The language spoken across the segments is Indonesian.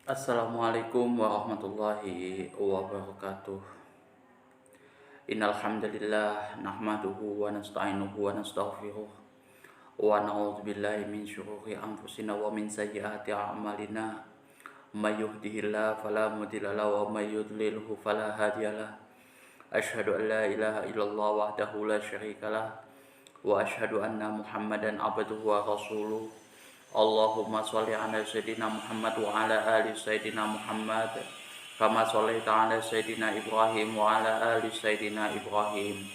Assalamualaikum warahmatullahi wabarakatuh. Innal hamdalillah nahmaduhu wa nasta'inuhu wa nastaghfiruh wa na'udzubillahi min syururi anfusina wa min sayyiati a'malina. May yahdihillahu fala mudilla lahu wa may yudlilhu fala hadiyalah. Asyhadu an la ilaha illallah wahdahu la syarikalah wa asyhadu anna Muhammadan abduhu wa rasuluh. Allahumma sholli ala sayyidina Muhammad wa ala ali sayyidina Muhammad kama shallaita ala sayyidina Ibrahim wa ala ali sayyidina Ibrahim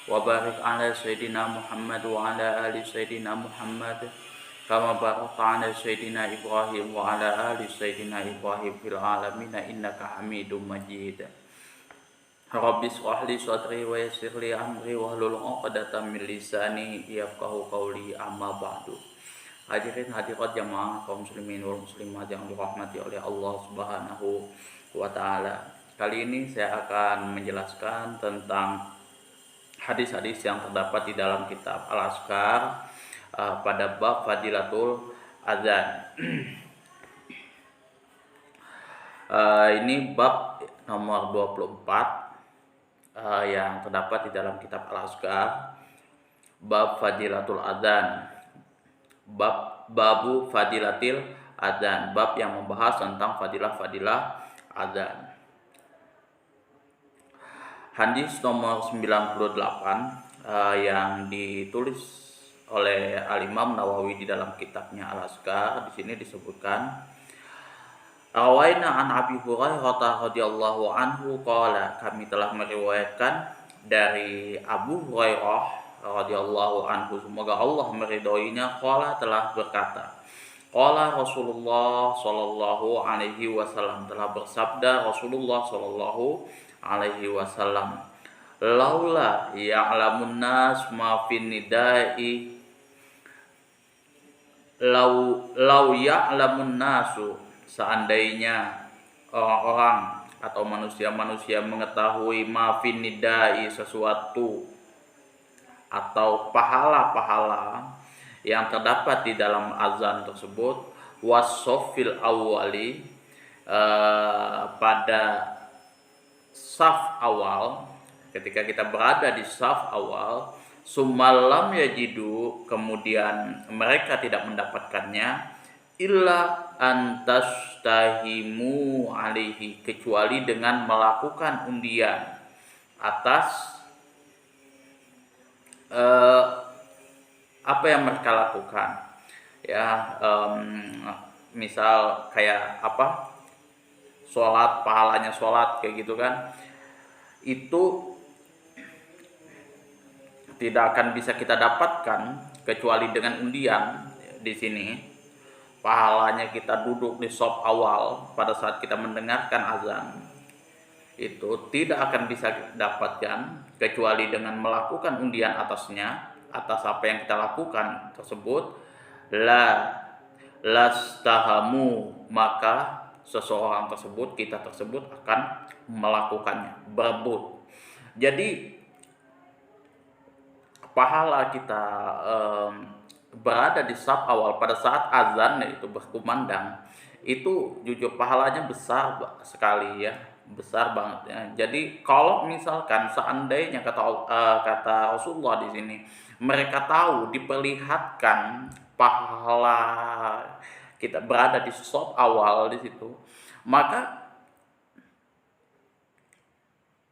wa barik ala sayyidina Muhammad wa ala ali sayyidina Muhammad kama barakta ala sayyidina Ibrahim wa ala ali sayyidina Ibrahim fil alamin innaka Hamidum Majid. Rabbi shrah li sadri wa yassir li amri wahlul 'uqdatam min lisani yafqahu qawli amma ba'du. Hadirin hadirat jamaah kaum muslimin wal muslimat yang dirahmati oleh Allah Subhanahu wa taala. Kali ini saya akan menjelaskan tentang hadis-hadis yang terdapat di dalam kitab Al-Azkar pada bab Fadilatul Adzan. Ini bab nomor 24 yang terdapat di dalam kitab Al-Azkar, bab Fadilatul Adzan. Babu Fadilatil Adzan, bab yang membahas tentang fadilah-fadilah adzan. Hadis nomor 98 yang ditulis oleh Al-Imam Nawawi di dalam kitabnya Al-Azkar. Di sini disebutkan Rawaina an Abi Hurairah radhiyallahu anhu qala, kami telah meriwayatkan dari Abu Hurairah radhiyallahu anhu, semoga Allah meridhoinya, qala telah berkata, qala Rasulullah sallallahu alaihi wasallam, telah bersabda Rasulullah sallallahu alaihi wasallam, laula ya'lamun nas ma fin nidai lau ya'lamun nasu, seandainya orang-orang atau manusia-manusia mengetahui ma fin nidai, sesuatu atau pahala-pahala yang terdapat di dalam azan tersebut, wasofil awali, pada saf awal, ketika kita berada di saf awal, sumalam yajidu, kemudian mereka tidak mendapatkannya, illa antastahimu alaihi, kecuali dengan melakukan undian atas apa yang mereka lakukan, ya. Misal kayak apa, sholat, pahalanya sholat kayak gitu kan, itu tidak akan bisa kita dapatkan kecuali dengan undian. Di sini pahalanya kita duduk di shop awal pada saat kita mendengarkan azan, itu tidak akan bisa dapatkan kecuali dengan melakukan undian atasnya, atas apa yang kita lakukan tersebut. Lastahamu, maka seseorang tersebut, kita tersebut akan melakukannya, berebut. Jadi pahala kita berada di saf awal pada saat azan itu berkumandang, itu jujur pahalanya besar sekali, ya, besar banget, ya. Jadi kalau misalkan seandainya kata Rasulullah di sini, mereka tahu, diperlihatkan pahala kita berada di shaf awal di situ, maka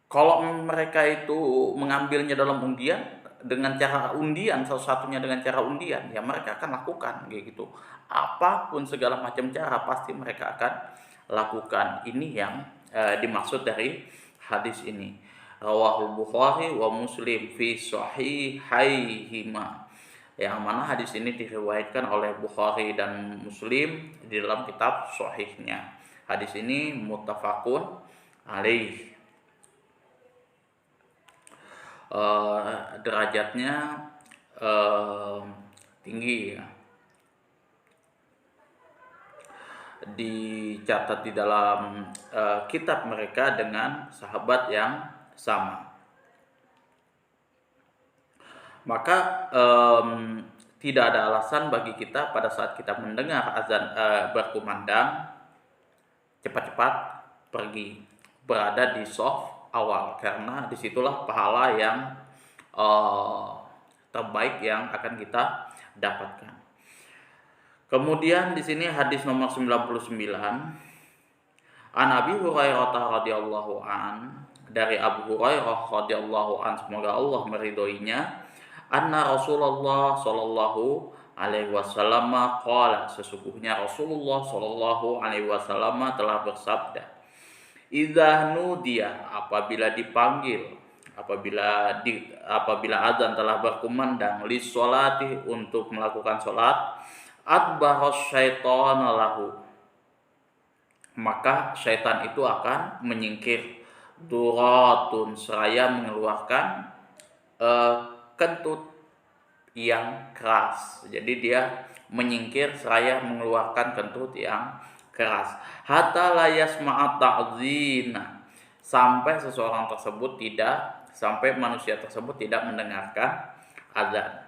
kalau mereka itu mengambilnya dalam undian, dengan cara undian, salah satunya dengan cara undian, ya mereka akan lakukan kayak gitu. Apapun segala macam cara pasti mereka akan lakukan. Ini yang dimaksud dari hadis ini. Rawahul Bukhari wa Muslim fi sahihaihima. Yang mana hadis ini diriwayatkan oleh Bukhari dan Muslim di dalam kitab sahihnya. Hadis ini muttafaqun alaih. Derajatnya tinggi, ya. Dicatat di dalam kitab mereka dengan sahabat yang sama. Maka tidak ada alasan bagi kita pada saat kita mendengar azan berkumandang cepat-cepat pergi, berada di shaf awal, karena disitulah pahala yang terbaik yang akan kita dapatkan. Kemudian di sini hadis nomor 99, An Abi Hurairah radhiyallahu an, dari Abu Hurairah radhiyallahu an, semoga Allah meridhoinya, anna Rasulullah sallallahu alaihi wasallam qala, sesungguhnya Rasulullah sallallahu alaihi wasallam telah bersabda, idza nudiya, apabila dipanggil, apabila azan telah berkumandang, lis sholati, untuk melakukan salat, adbahas syaitan lahu, maka syaitan itu akan menyingkir, duratun, seraya mengeluarkan kentut yang keras. Jadi dia menyingkir seraya mengeluarkan kentut yang keras. Hatta la yasma'a ta'zina, sampai manusia tersebut tidak mendengarkan azan.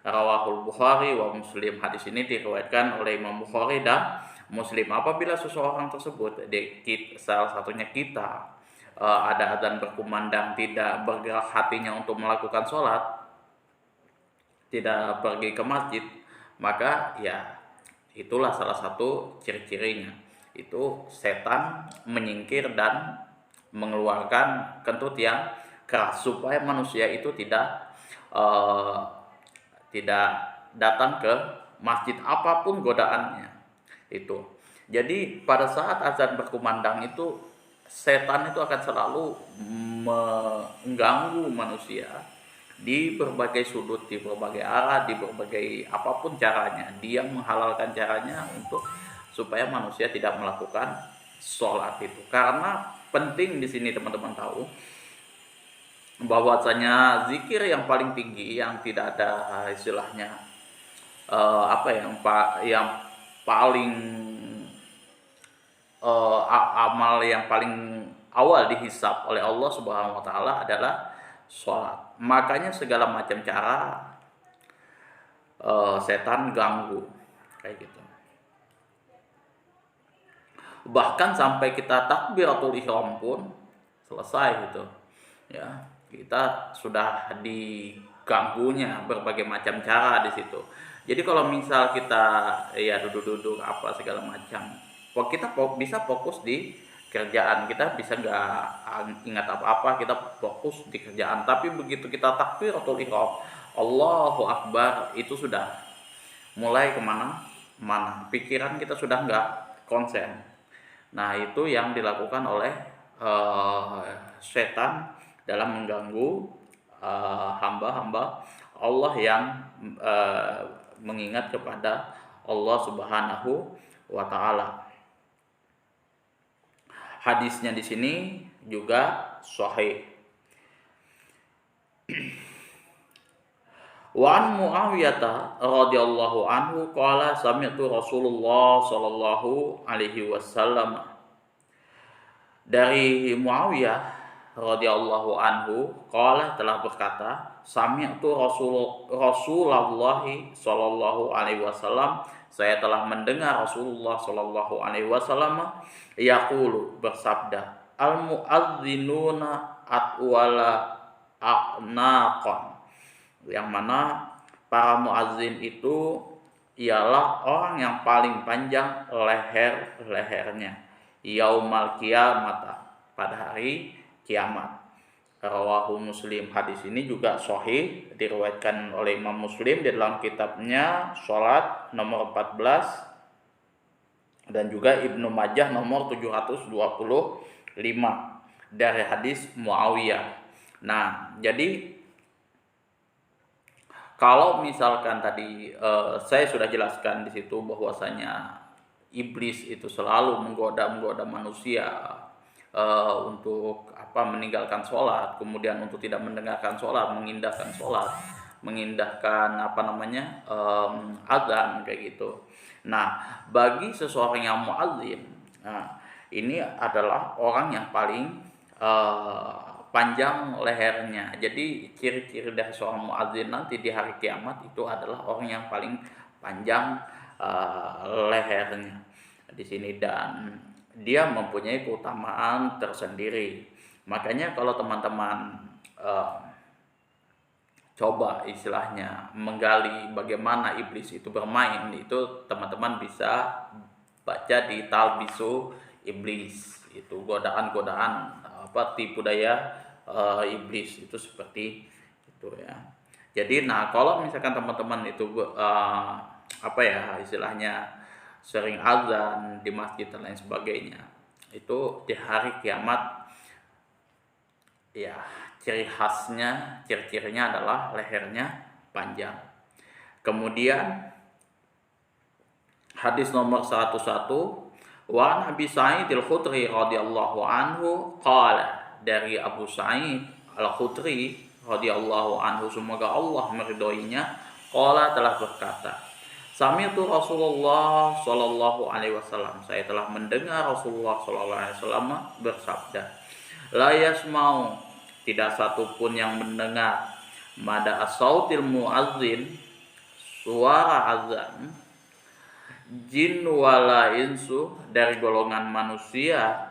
Rawahul Bukhari wa Muslim. Hadis ini diriwayatkan oleh Imam Bukhari dan Muslim. Apabila seseorang tersebut, salah satunya kita, ada azan berkumandang, tidak bergerak hatinya untuk melakukan sholat, tidak pergi ke masjid, maka ya itulah salah satu ciri-cirinya. Itu setan menyingkir dan mengeluarkan kentut yang keras, supaya manusia itu tidak datang ke masjid apapun godaannya itu. Jadi pada saat azan berkumandang itu, setan itu akan selalu mengganggu manusia di berbagai sudut, di berbagai arah, di berbagai apapun caranya. Dia menghalalkan caranya untuk supaya manusia tidak melakukan sholat itu. Karena penting di sini teman-teman tahu bahwasanya zikir yang paling tinggi, yang tidak ada istilahnya yang paling amal yang paling awal dihisab oleh Allah Subhanahu wa taala adalah sholat. Makanya segala macam cara setan ganggu kayak gitu. Bahkan sampai kita takbiratul ihram pun selesai gitu. Ya, kita sudah diganggunya berbagai macam cara di situ. Jadi kalau misal kita ya duduk-duduk apa segala macam, kita bisa fokus di kerjaan, kita bisa nggak ingat apa-apa, kita fokus di kerjaan. Tapi begitu kita takbiratul ihram, Allahu Akbar, itu sudah mulai kemana-mana, pikiran kita sudah nggak konsen. Nah, itu yang dilakukan oleh setan dalam mengganggu hamba-hamba Allah yang mengingat kepada Allah Subhanahu wa taala. Hadisnya di sini juga sahih. Wa an Muawiyah radhiyallahu anhu qala sami'tu Rasulullah sallallahu alaihi wasallam. Dari Muawiyah radhiyallahu anhu qala, telah berkata, sami'tu Rasulullah sallallahu alaihi wasallam, saya telah mendengar Rasulullah sallallahu alaihi wasallam yaqulu, bersabda, al muadzinuna atwala a'naqan, yang mana para muazzin itu ialah orang yang paling panjang lehernya, yaumal qiyamah, pada hari kiamat. Rawahu Muslim. Hadis ini juga sahih, diriwayatkan oleh Imam Muslim di dalam kitabnya Salat nomor 14, dan juga Ibnu Majah nomor 725 dari hadis Muawiyah. Nah, jadi kalau misalkan tadi saya sudah jelaskan di situ bahwasanya iblis itu selalu menggoda manusia untuk meninggalkan sholat, kemudian untuk tidak mendengarkan sholat, mengindahkan sholat, mengindahkan azan kayak gitu. Nah, bagi seseorang yang muadzin, ini adalah orang yang paling panjang lehernya. Jadi ciri-ciri dari seorang muadzin nanti di hari kiamat itu adalah orang yang paling panjang lehernya. di sini, dan dia mempunyai keutamaan tersendiri. Makanya kalau teman-teman coba istilahnya menggali bagaimana iblis itu bermain, itu teman-teman bisa baca di Talbisu Iblis, itu godaan-godaan tipu daya iblis itu seperti itu ya. Jadi kalau misalkan teman-teman itu istilahnya sering azan di masjid dan lain sebagainya, itu di hari kiamat ya, ciri-cirinya adalah lehernya panjang. Kemudian hadis nomor 101, wa Abi Sa'id Al-Khudri radhiyallahu anhu qala, dari Abu Sa'id Al-Khudri radhiyallahu anhu, semoga Allah meridhoinya, qala, telah berkata, sami'tu Rasulullah sallallahu alaihi wasallam, saya telah mendengar Rasulullah sallallahu alaihi wasallam bersabda, la yasma'u, tidak satupun yang mendengar, mada as-sautil muazzin, suara azan, jin wala insu, dari golongan manusia,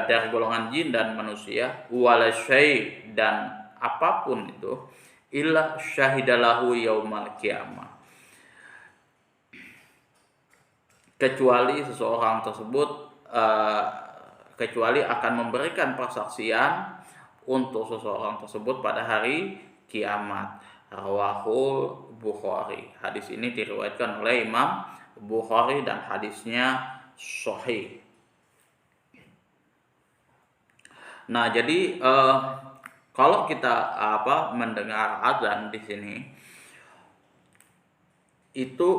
dari golongan jin dan manusia, wala syai', dan apapun itu, illa syahidalahu yaumal qiyamah, kecuali seseorang tersebut kecuali akan memberikan persaksian untuk seseorang tersebut pada hari kiamat. Rawahul Bukhari, hadis ini diriwayatkan oleh Imam Bukhari dan hadisnya sahih. Nah, jadi kalau kita mendengar azan di sini, itu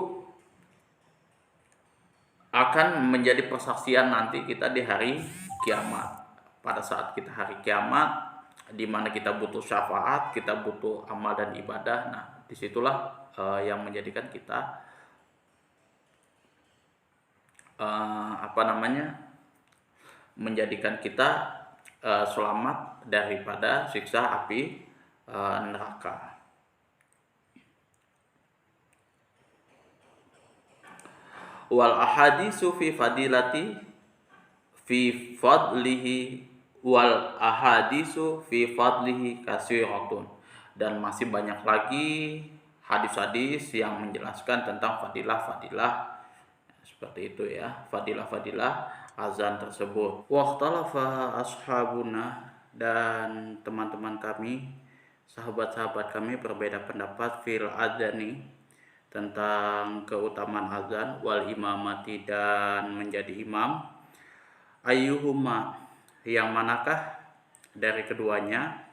akan menjadi persaksian nanti kita di hari kiamat. Pada saat kita hari kiamat, di mana kita butuh syafaat, kita butuh amal dan ibadah. Nah, disitulah yang menjadikan kita menjadikan kita selamat daripada siksa api neraka. Wal ahadisu fi fadlihi kasiratun, dan masih banyak lagi hadis-hadis yang menjelaskan tentang fadilah seperti itu ya, fadilah azan tersebut. Waqtalafa ashabuna, dan teman-teman kami, sahabat-sahabat kami berbeda pendapat fil adzani, tentang keutamaan azan, wal imamati, dan menjadi imam, ayyuhuma, yang manakah dari keduanya,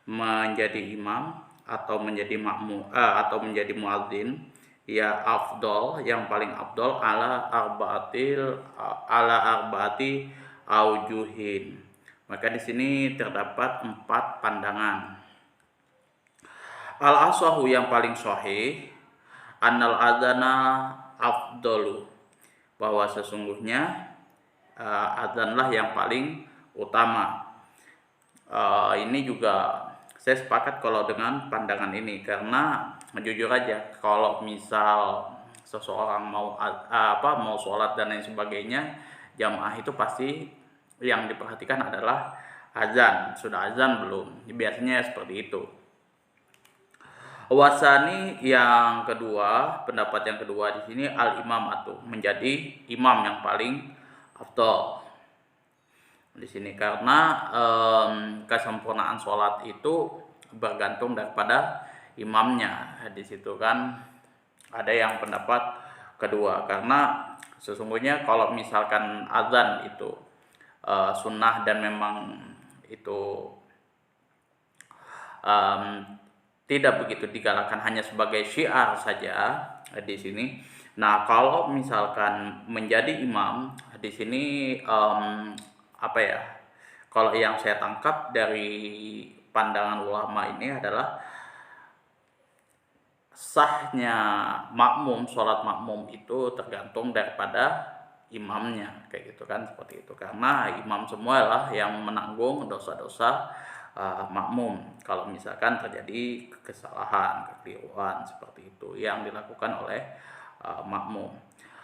menjadi imam atau menjadi makmum atau menjadi muadzin, ya afdol, yang paling afdol, ala arbaati aujuhin. Maka di sini terdapat 4 pandangan. Al asahu, yang paling sahih, annal adzana afdalu, bahwa sesungguhnya adzanlah yang paling utama. Ini juga saya sepakat kalau dengan pandangan ini, karena jujur aja, kalau misal seseorang mau sholat dan lain sebagainya, jamaah itu pasti yang diperhatikan adalah azan, sudah azan belum, biasanya seperti itu. Wasani, yang kedua, pendapat yang kedua di sini, al imamatu, menjadi imam yang paling afdal di sini, karena kesempurnaan sholat itu bergantung daripada imamnya. Di situ kan ada yang pendapat kedua, karena sesungguhnya kalau misalkan azan itu sunnah dan memang itu tidak begitu digalakkan, hanya sebagai syiar saja di sini. Nah, kalau misalkan menjadi imam di sini, kalau yang saya tangkap dari pandangan ulama ini adalah sahnya makmum, sholat makmum itu tergantung daripada imamnya, kayak gitu kan, seperti itu. Karena imam semualah yang menanggung dosa-dosa makmum kalau misalkan terjadi kesalahan, kekeliruan seperti itu yang dilakukan oleh makmum.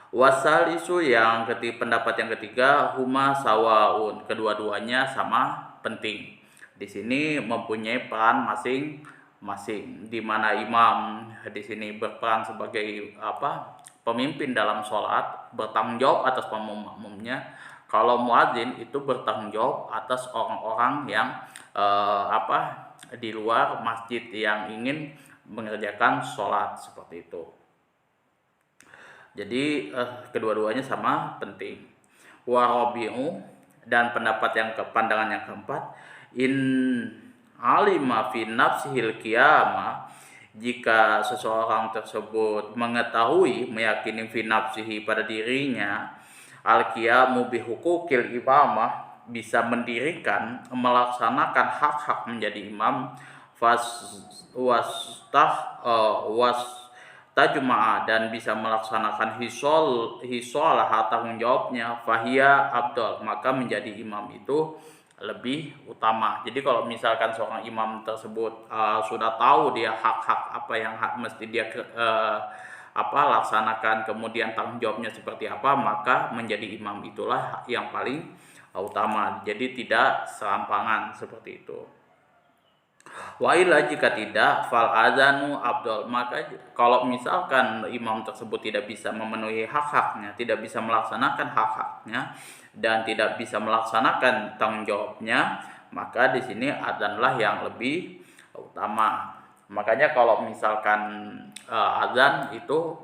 Wasalisu yang ketiga, pendapat yang ketiga, huma sawaun, kedua-duanya sama penting. Di sini mempunyai peran masing-masing, di mana imam di sini berperan sebagai pemimpin dalam sholat, bertanggung jawab atas makmumnya. Kalau muadzin itu bertanggung jawab atas orang-orang yang di luar masjid yang ingin mengerjakan sholat seperti itu. Jadi kedua-duanya sama penting. Warabi'u, dan pandangan yang keempat, in alima fi nafsihil qiyamah, jika seseorang tersebut mengetahui, meyakini fi nafsihi pada dirinya, al-qiyamu bihukukil imamah, bisa mendirikan, melaksanakan hak-hak menjadi imam, tajma'a, dan bisa melaksanakan hisolah tanggung jawabnya, fahia abdul, maka menjadi imam itu lebih utama. Jadi kalau misalkan seorang imam tersebut sudah tahu dia hak-hak apa yang mesti dia laksanakan, kemudian tanggung jawabnya seperti apa, maka menjadi imam itulah yang paling utama. Jadi tidak serampangan seperti itu. Wa illa, jika tidak, fal adzanu abdul, maka kalau misalkan imam tersebut tidak bisa memenuhi hak-haknya, tidak bisa melaksanakan hak-haknya, dan tidak bisa melaksanakan tanggung jawabnya, maka di sini adzanlah yang lebih utama. Makanya kalau misalkan adzan itu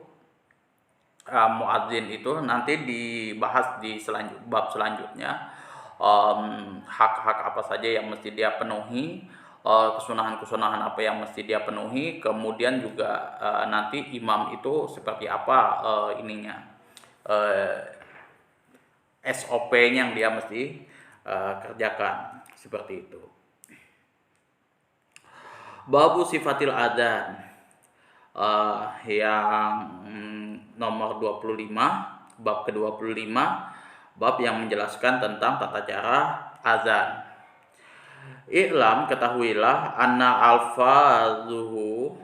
muadzin itu nanti dibahas di bab selanjutnya, hak-hak apa saja yang mesti dia penuhi, kesunahan-kesunahan apa yang mesti dia penuhi, kemudian juga nanti imam itu seperti apa SOP-nya yang dia mesti kerjakan seperti itu. Babu sifatil adzan, yang nomor 25, bab ke-25, bab yang menjelaskan tentang tata cara azan. I'lam, ketahuilah, anna alfazuhu,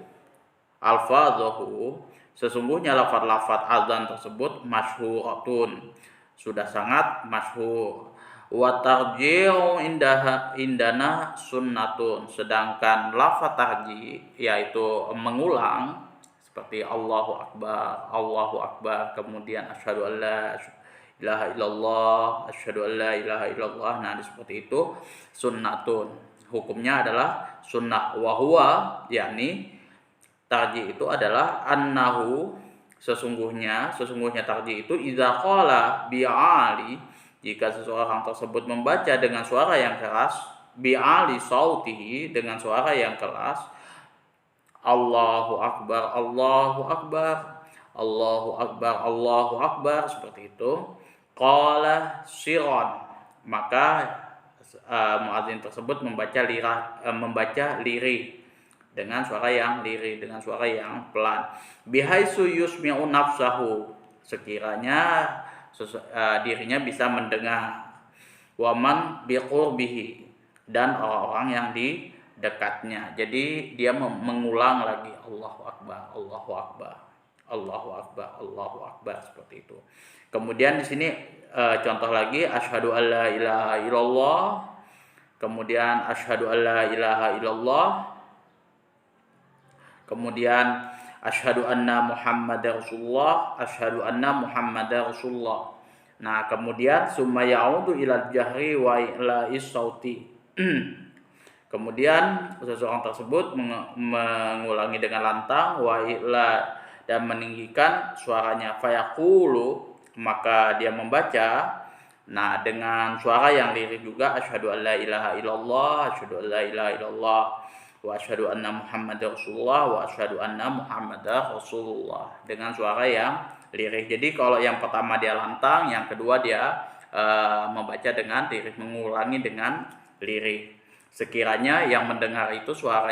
sesungguhnya lafaz-lafaz azan tersebut masyhuratun, sudah sangat masyhur. Wa tarji'u indana sunnatun, sedangkan lafaz tarji' yaitu mengulang seperti Allahu Akbar, kemudian asyhadu an la ilaha illallah, asyhadu an la ilaha illallah. Nah, seperti itu sunnatun, hukumnya adalah sunnah. Wa huwa, yakni tarji itu adalah annahu, sesungguhnya tarji itu idza qala bi'ali, jika seseorang tersebut membaca dengan suara yang keras, bi'ali sautihi, dengan suara yang keras, Allahu Akbar, Allahu Akbar, Allahu Akbar, Allahu Akbar, seperti itu. Qala siron, maka muadzin tersebut membaca lirih dengan suara yang lirih, dengan suara yang pelan. Bihaisu yusmi'u nafsahu, sekiranya dirinya bisa mendengar. Waman biqurbihi, dan orang-orang yang di dekatnya. Jadi dia mengulang lagi Allahu Akbar, Allahu Akbar, Allahu Akbar, Allahu Akbar, seperti itu. Kemudian di sini contoh lagi, asyhadu alla ilaha illallah, kemudian asyhadu alla ilaha illallah, kemudian asyhadu anna Muhammadar Rasulullah, asyhadu anna Muhammadar Rasulullah. Nah, kemudian summa ya'udu ilal jahri wa ila is-sauti. Kemudian seseorang tersebut mengulangi dengan lantang, wa ila, dan meninggikan suaranya, fayaqulu, maka dia membaca dengan suara yang lirih juga, asyhadu an la ilaha illallah, asyhadu an la ilaha illallah, wa asyhadu anna Muhammadar Rasulullah, wa asyhadu anna Muhammadar Rasulullah, dengan suara yang lirih. Jadi kalau yang pertama dia lantang, yang kedua dia membaca dengan lirih, mengulangi dengan lirih. Sekiranya yang mendengar itu suara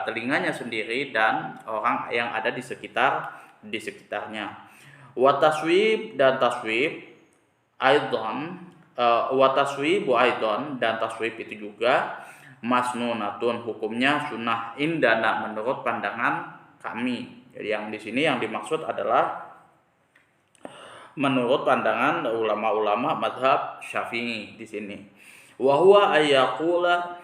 telinganya sendiri dan orang yang ada di sekitarnya. Wa taswib, dan taswib aidan, wa taswibu aidan, dan taswib itu juga masnunatun, hukumnya sunnah, indana, menurut pandangan kami. Jadi yang di sini yang dimaksud adalah menurut pandangan ulama-ulama mazhab Syafi'i di sini. Wa huwa ayyaqula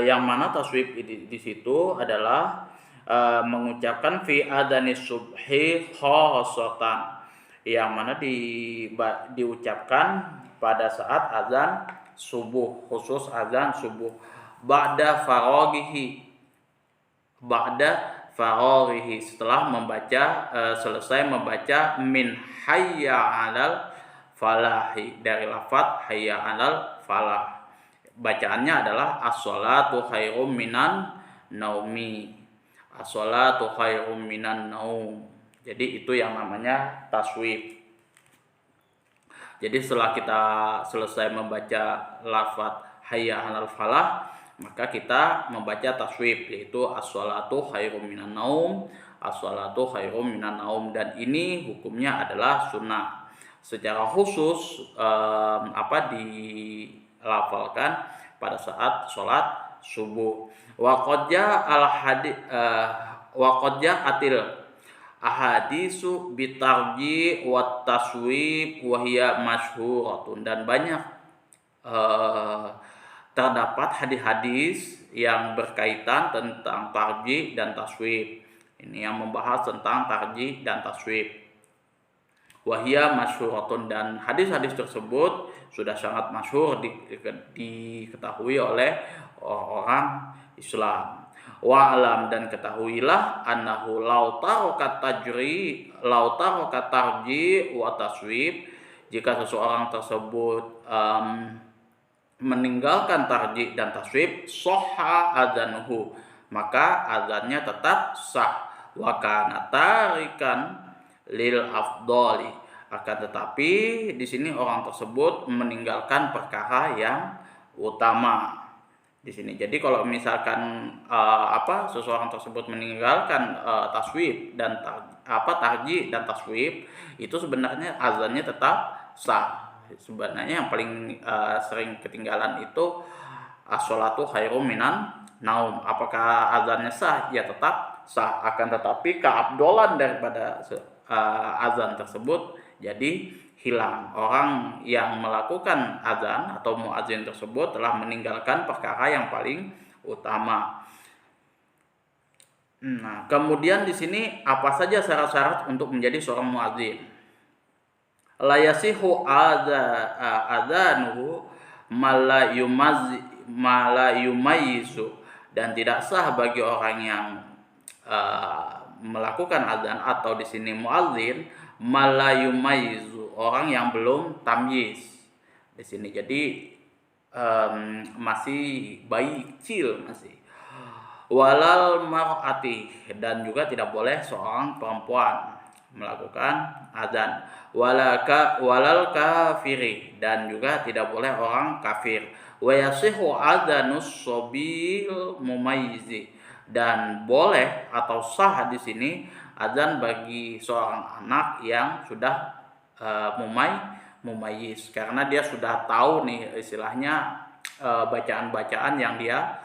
yang mana taswib di situ adalah mengucapkan fi adzanis subhi khassatan, yang mana diucapkan pada saat azan subuh, khusus azan subuh, ba'da faraghihi, setelah selesai membaca min hayya 'alal falahi, dari lafaz hayya 'alal falah. Bacaannya adalah as-sholatu khairum minan naumi. As-sholatu khairum minan naum. Jadi itu yang namanya taswib. Jadi setelah kita selesai membaca lafaz hayya 'alal falah, maka kita membaca taswib, yaitu as-sholatu khairum minan naum, as-sholatu khairum minan naum, dan ini hukumnya adalah sunnah. Secara khusus dilafalkan pada saat sholat subuh. Wa qad ja'atil ahadisu bitarji wat taswib wa hiya masyhuratun, dan banyak terdapat hadis-hadis yang berkaitan tentang tarji dan taswib. Ini yang membahas tentang tarji dan taswib. Wahia masyhuratun, dan hadis-hadis tersebut sudah sangat masyhur diketahui oleh orang Islam. Wa'lam, dan ketahuilah annahu law taraka tarji wa taswib, jika seseorang tersebut meninggalkan tarji dan taswib, sahha adzanuhu, maka azannya tetap sah. Wa kana tarikan lil afdoli, akan tetapi di sini orang tersebut meninggalkan perkara yang utama di sini. Jadi kalau misalkan seseorang tersebut meninggalkan taswib dan tarji dan taswib, itu sebenarnya azannya tetap sah. Sebenarnya yang paling sering ketinggalan itu as-sholatu khairum minan naum. Apakah azannya sah? Ya tetap sah, akan tetapi keabdolan daripada azan tersebut jadi hilang. Orang yang melakukan azan atau muadzin tersebut telah meninggalkan perkara yang paling utama. Nah, kemudian di sini apa saja syarat-syarat untuk menjadi seorang muadzin? La yasihu adzanuhu mala yumayyizu, dan tidak sah bagi orang yang melakukan azan atau di sini muadzin mala yumayyizu, orang yang belum tamyiz di sini. Jadi masih bayi kecil masih. Walal mar'ati, dan juga tidak boleh seorang perempuan melakukan azan. Walal kafiri, dan juga tidak boleh orang kafir. Wa yasihu adzanus sabil mumayyizi, dan boleh atau sah di sini azan bagi seorang anak yang sudah mumayyiz, karena dia sudah tahu nih istilahnya bacaan-bacaan yang dia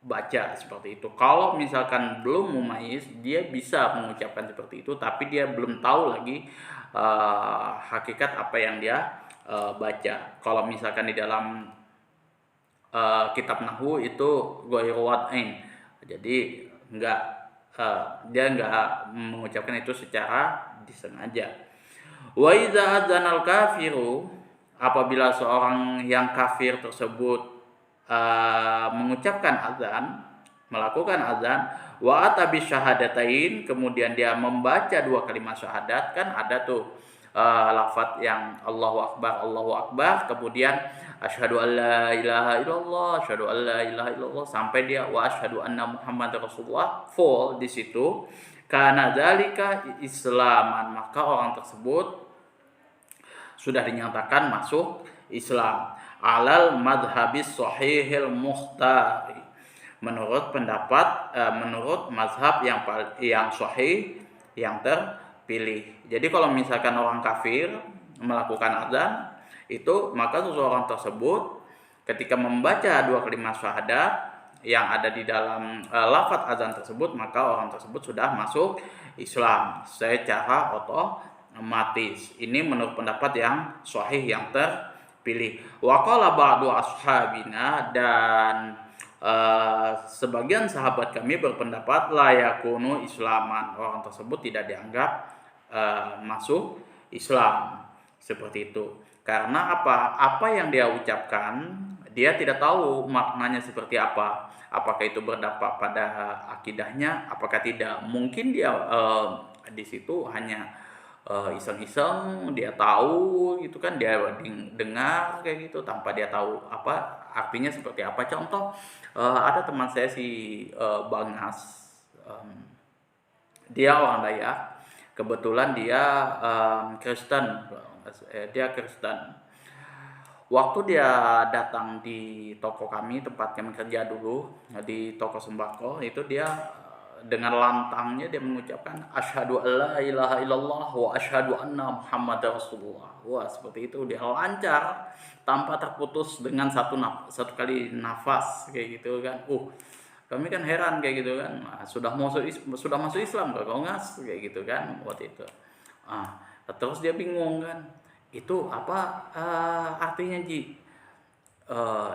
baca seperti itu. Kalau misalkan belum mumayyiz, dia bisa mengucapkan seperti itu, tapi dia belum tahu lagi hakikat apa yang dia baca. Kalau misalkan di dalam kitab nahwu itu ghairu wad'in, jadi dia enggak mengucapkan itu secara disengaja. Wa idza adzanal kafiru, apabila seorang yang kafir tersebut mengucapkan azan, melakukan azan, wa atabi syahadatain, kemudian dia membaca dua kalimat syahadat, kan ada tuh lafaz yang Allahu Akbar, kemudian asyhadu an la ilaha illallah, asyhadu an la ilaha illallah, sampai dia wa asyhadu anna Muhammadar Rasulullah, full di situ. Karena dzalika islaman, maka orang tersebut sudah dinyatakan masuk Islam. Alal madhabis sahihil muhtari, menurut mazhab yang sahih, yang terpilih. Jadi kalau misalkan orang kafir melakukan azan itu, maka seseorang tersebut ketika membaca dua kalimat syahadat yang ada di dalam lafaz azan tersebut, maka orang tersebut sudah masuk Islam secara otomatis. Ini menurut pendapat yang sahih, yang terpilih. Wa qala ba'du ashabina, dan sebagian sahabat kami berpendapat la yakunu islaman, orang tersebut tidak dianggap masuk Islam, seperti itu. Karena apa? Apa yang dia ucapkan, dia tidak tahu maknanya seperti apa. Apakah itu berdampak pada akidahnya, apakah tidak. Mungkin dia di situ hanya iseng-iseng, dia tahu gitu kan, dia dengar kayak gitu tanpa dia tahu apa artinya seperti apa. Contoh, ada teman saya si Bangas, dia orang Dayak, kebetulan dia Kristen, dia Kristen. Waktu dia datang di toko kami, tempat kami kerja dulu, di toko sembako, itu dia dengan lantangnya dia mengucapkan asyhadu alla ilaha illallah wa asyhadu anna muhammadar rasulullah. Wah, seperti itu, dia lancar tanpa terputus dengan satu kali nafas kayak gitu kan. Kami kan heran kayak gitu kan. Sudah masuk Islam kok ngas kayak gitu kan waktu itu. Terus dia bingung kan. Itu apa artinya, Ji?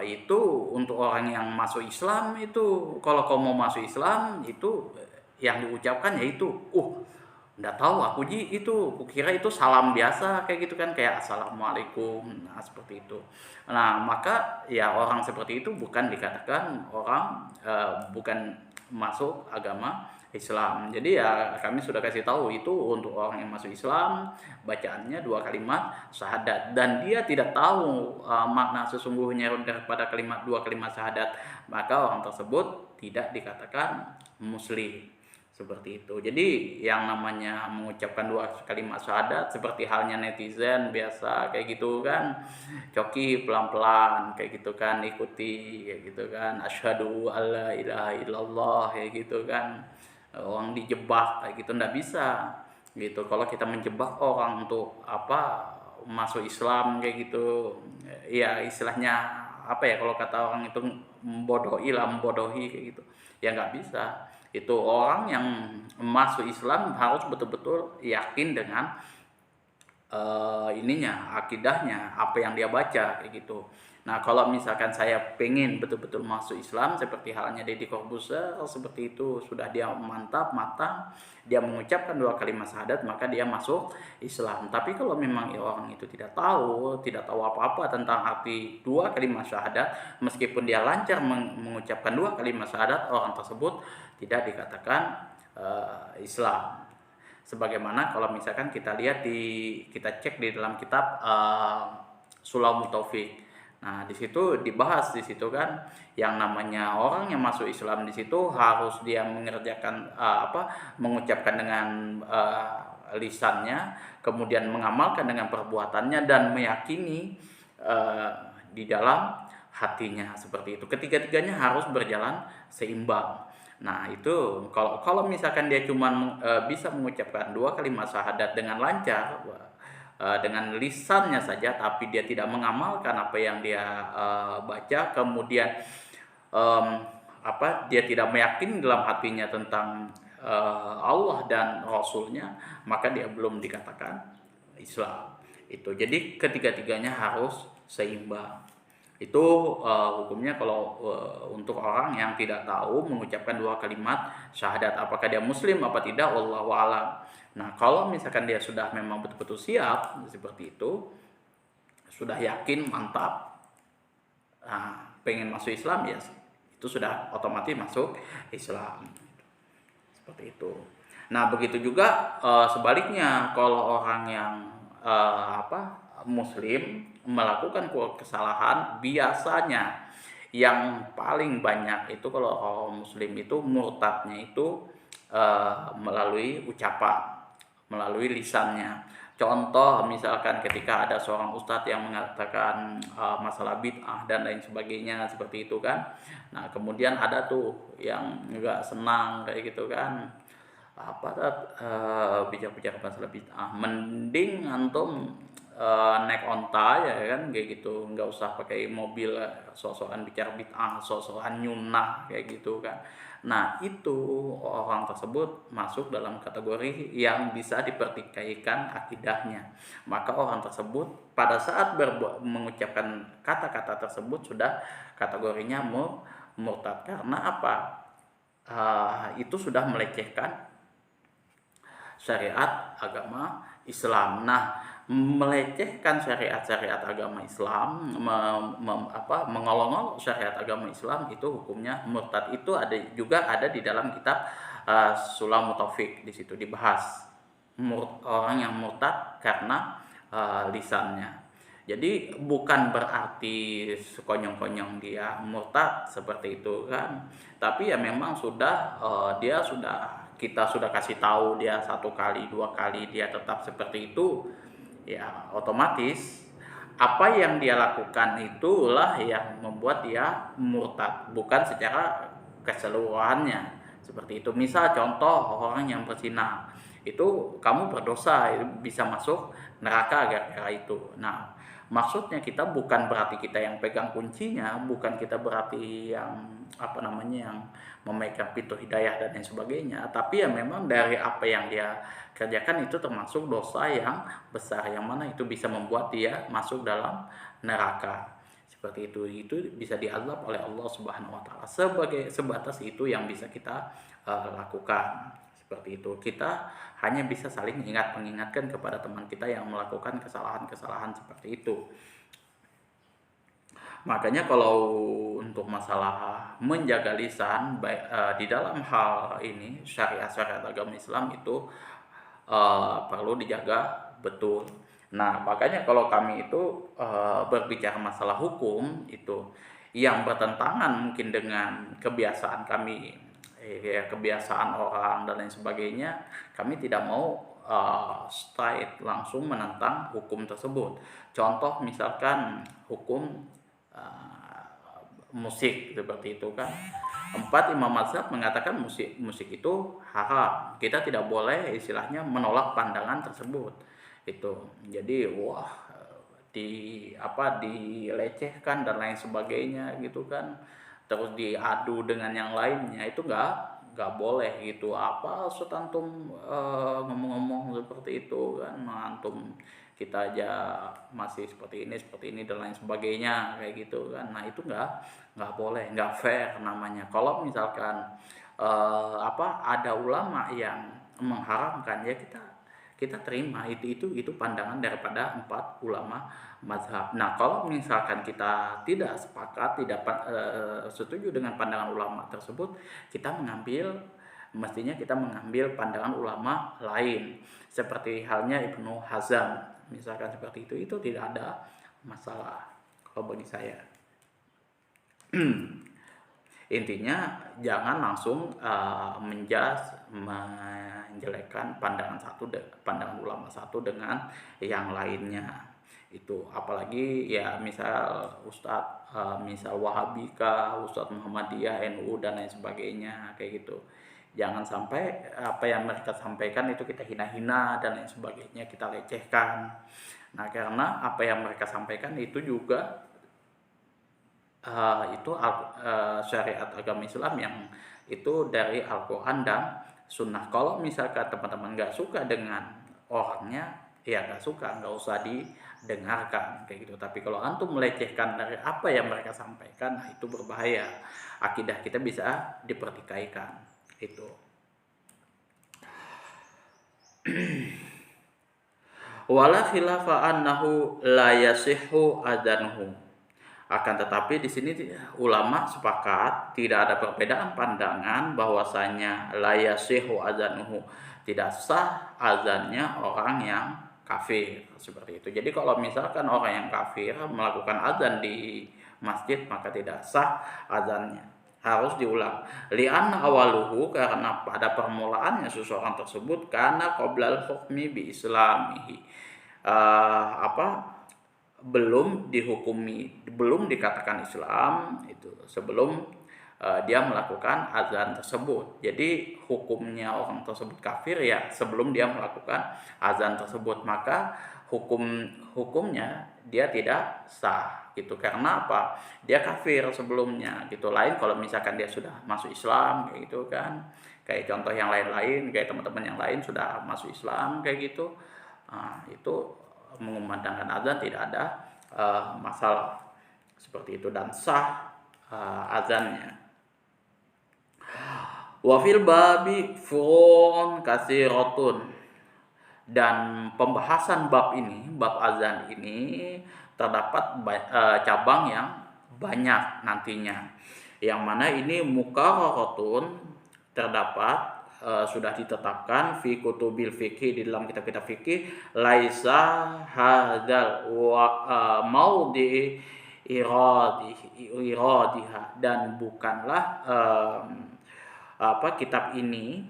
Itu untuk orang yang masuk Islam. Itu kalau kau mau masuk Islam, itu yang diucapkan yaitu nggak tahu aku, Ji, itu kukira itu salam biasa kayak gitu kan, kayak assalamualaikum, nah seperti itu. Nah, maka ya orang seperti itu bukan dikatakan orang bukan masuk agama Islam. Jadi ya kami sudah kasih tahu itu untuk orang yang masuk Islam, bacaannya 2 kalimat syahadat, dan dia tidak tahu makna sesungguhnya daripada 2 kalimat syahadat, maka orang tersebut tidak dikatakan muslim, seperti itu. Jadi yang namanya mengucapkan 2 kalimat syahadat seperti halnya netizen biasa kayak gitu kan, coki pelan-pelan kayak gitu kan, ikuti kayak gitu kan, asyhadu alla ilaha illallah kayak gitu kan. Orang dijebak kayak gitu ndak bisa gitu. Kalau kita menjebak orang untuk apa masuk Islam kayak gitu, ya istilahnya apa ya, kalau kata orang itu membodohi kayak gitu, ya nggak bisa. Itu orang yang masuk Islam harus betul-betul yakin dengan akidahnya, apa yang dia baca kayak gitu. Nah, kalau misalkan saya pengen betul-betul masuk Islam seperti halnya Deddy Corbuzier, seperti itu, sudah dia mantap, matang, dia mengucapkan 2 kalimat syahadat, maka dia masuk Islam. Tapi kalau memang orang itu tidak tahu apa-apa tentang arti 2 kalimat syahadat, meskipun dia lancar mengucapkan 2 kalimat syahadat, orang tersebut tidak dikatakan Islam. Sebagaimana kalau misalkan kita cek di dalam kitab Sulamut Taufik. Nah, di situ dibahas di situ kan, yang namanya orang yang masuk Islam di situ harus dia mengerjakan mengucapkan dengan lisannya, kemudian mengamalkan dengan perbuatannya, dan meyakini di dalam hatinya, seperti itu. Ketiga-tiganya harus berjalan seimbang. Nah, itu kalau misalkan dia cuma bisa mengucapkan 2 kalimat syahadat dengan lancar, dengan lisannya saja, tapi dia tidak mengamalkan apa yang dia baca, kemudian dia tidak meyakini dalam hatinya tentang Allah dan Rasulnya, maka dia belum dikatakan Islam. Itu jadi ketiga-tiganya harus seimbang. Itu hukumnya kalau untuk orang yang tidak tahu mengucapkan 2 kalimat syahadat, apakah dia muslim apa tidak, wallahu a'lam. Nah, kalau misalkan dia sudah memang betul-betul siap seperti itu, sudah yakin, mantap, pengen masuk Islam, ya itu sudah otomatis masuk Islam, seperti itu. Nah, begitu juga sebaliknya, kalau orang yang muslim melakukan kesalahan, biasanya yang paling banyak itu kalau orang muslim itu murtadnya itu melalui ucapan, melalui lisannya. Contoh misalkan ketika ada seorang ustadz yang mengatakan masalah bid'ah dan lain sebagainya seperti itu kan. Nah, kemudian ada tuh yang enggak senang kayak gitu kan. Bicara-bicara masalah bid'ah, mending antum naik onta ya kan kayak gitu, nggak usah pakai mobil sok-sokan bicara bid'ah, sok-sokan nyunah kayak gitu kan. Nah itu orang tersebut masuk dalam kategori yang bisa dipertikaikan akidahnya. Maka orang tersebut pada saat mengucapkan kata-kata tersebut sudah kategorinya murtad. Karena apa? Itu sudah melecehkan syariat agama Islam. Nah, melecehkan syariat-syariat agama Islam, mengolok-olok syariat agama Islam itu hukumnya murtad. Itu ada di dalam kitab Sulamut Taufik, di situ dibahas orang yang murtad karena lisannya. Jadi bukan berarti sekonyong-konyong dia murtad seperti itu kan, tapi ya memang sudah kita sudah kasih tahu dia 1 kali 2 kali dia tetap seperti itu, ya otomatis apa yang dia lakukan itulah yang membuat dia murtad, bukan secara keseluruhannya seperti itu. Misal contoh orang yang berzina, itu kamu berdosa, bisa masuk neraka gara-gara itu. Nah, maksudnya kita bukan berarti kita yang pegang kuncinya, bukan kita berarti yang yang memegang pintu hidayah dan lain sebagainya, tapi ya memang dari apa yang dia kerjakan itu termasuk dosa yang besar, yang mana itu bisa membuat dia masuk dalam neraka. Seperti itu bisa diazab oleh Allah Subhanahu wa taala. Sebatas itu yang bisa kita lakukan. Seperti itu. Kita hanya bisa saling mengingatkan kepada teman kita yang melakukan kesalahan-kesalahan seperti itu. Makanya kalau untuk masalah menjaga lisan di dalam hal ini syariat agama Islam itu perlu dijaga betul. Nah, makanya kalau kami itu berbicara masalah hukum itu yang bertentangan mungkin dengan kebiasaan kami, kebiasaan orang dan lain sebagainya, kami tidak mau straight langsung menentang hukum tersebut. Contoh misalkan hukum musik seperti itu kan, 4 imam mazhab mengatakan musik itu haram. Kita tidak boleh istilahnya menolak pandangan tersebut itu. Jadi dilecehkan dan lain sebagainya gitu kan, terus diadu dengan yang lainnya, itu nggak boleh gitu. Apa maksud antum ngomong-ngomong seperti itu kan, antum kita aja masih seperti ini dan lain sebagainya kayak gitu kan. Nah itu nggak boleh, nggak fair namanya. Kalau misalkan ada ulama yang mengharamkan, ya kita terima itu pandangan daripada 4 ulama mazhab. Nah kalau misalkan kita tidak sepakat, tidak setuju dengan pandangan ulama tersebut, mestinya kita mengambil pandangan ulama lain, seperti halnya Ibnu Hazm misalkan seperti itu tidak ada masalah kalau bagi saya. Intinya jangan langsung menjelekkan pandangan ulama satu dengan yang lainnya itu. Apalagi ya misal misal Wahabi kah, Ustadz Muhammadiyah, NU dan lain sebagainya kayak gitu. Jangan sampai apa yang mereka sampaikan itu kita hina-hina dan lain sebagainya, kita lecehkan. Nah karena apa yang mereka sampaikan itu juga syariat agama Islam yang itu dari Al-Quran dan Sunnah. Kalau misalkan teman-teman nggak suka dengan orangnya, ya nggak usah didengarkan kayak gitu. Tapi kalau antum melecehkan dari apa yang mereka sampaikan, nah itu berbahaya. Akidah kita bisa dipertikaikan itu. Wala khilafa annahu la yasihhu adzanhu. Akan tetapi di sini ulama sepakat, tidak ada perbedaan pandangan bahwasanya la yasihhu adzanhu, tidak sah azannya orang yang kafir seperti itu. Jadi kalau misalkan orang yang kafir melakukan azan di masjid, maka tidak sah azannya, harus diulang. Li'anna awaluhu, karena pada permulaannya seseorang tersebut karena qoblal hukmi bi islamihi, belum dihukumi, belum dikatakan Islam itu, sebelum dia melakukan azan tersebut. Jadi hukumnya orang tersebut kafir ya sebelum dia melakukan azan tersebut, maka hukumnya dia tidak sah gitu. Karena apa? Dia kafir sebelumnya gitu. Lain kalau misalkan dia sudah masuk Islam kayak gitu kan. Kayak contoh yang lain-lain, kayak teman-teman yang lain sudah masuk Islam kayak gitu. Nah, itu mengumandangkan azan tidak ada masalah seperti itu dan sah azannya. Wa fil babi furun katsiratun, dan pembahasan bab ini, bab azan ini terdapat cabang yang banyak nantinya, yang mana ini mukarraratun terdapat sudah ditetapkan fi kutubil fikih, di dalam kitab-kitab fikih, laisa hadzal maudi iradiha, dan bukanlah kitab ini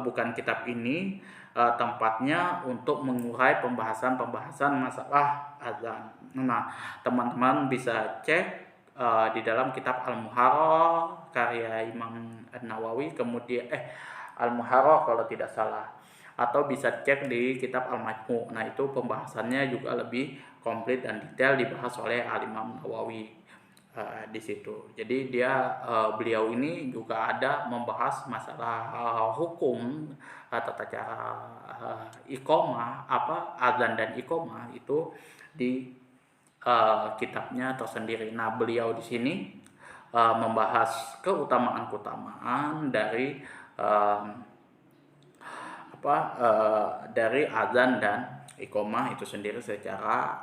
bukan kitab ini tempatnya untuk mengurai pembahasan masalah azan. Nah, teman-teman bisa cek di dalam kitab Al-Muharrar karya Imam An-Nawawi, kemudian Al-Muharrar kalau tidak salah, atau bisa cek di kitab Al-Majmu'. Nah, itu pembahasannya juga lebih komplit dan detail dibahas oleh Al-Imam Nawawi di situ. Jadi beliau ini juga ada membahas masalah hukum tata cara iqomah, azan dan iqomah itu di kitabnya tersendiri. Nah, beliau di sini membahas keutamaan dari dari azan dan iqomah itu sendiri secara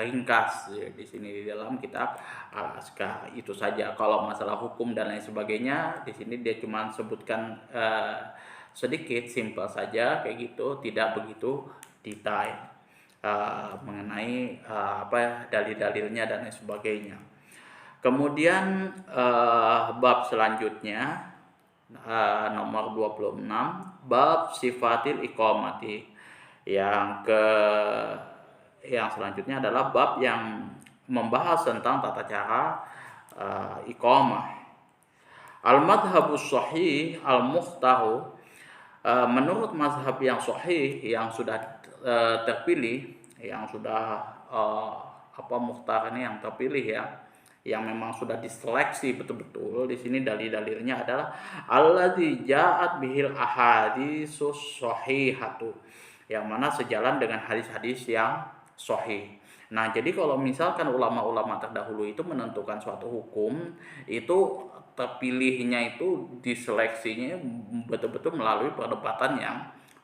ringkas di sini di dalam kitab Al-Azkar. Itu saja. Kalau masalah hukum dan lain sebagainya di sini dia cuma sebutkan sedikit, simpel saja kayak gitu, tidak begitu detail mengenai dalil-dalilnya dan lain sebagainya. Kemudian bab selanjutnya nomor 26, bab sifatil iqamati. Yang selanjutnya adalah bab yang membahas tentang tata cara iqamah. Al-madhabus sahih al-mukhtaru, menurut mazhab yang sahih, yang sudah terpilih, yang sudah mukhtar ini yang terpilih ya, yang memang sudah diseleksi betul-betul. Di sini dalil-dalilnya adalah alladzi ja'at bihil ahaditsus shahihatu, yang mana sejalan dengan hadis-hadis yang sahih. Nah, jadi kalau misalkan ulama-ulama terdahulu itu menentukan suatu hukum, itu terpilihnya itu diseleksinya betul-betul melalui perdebatan yang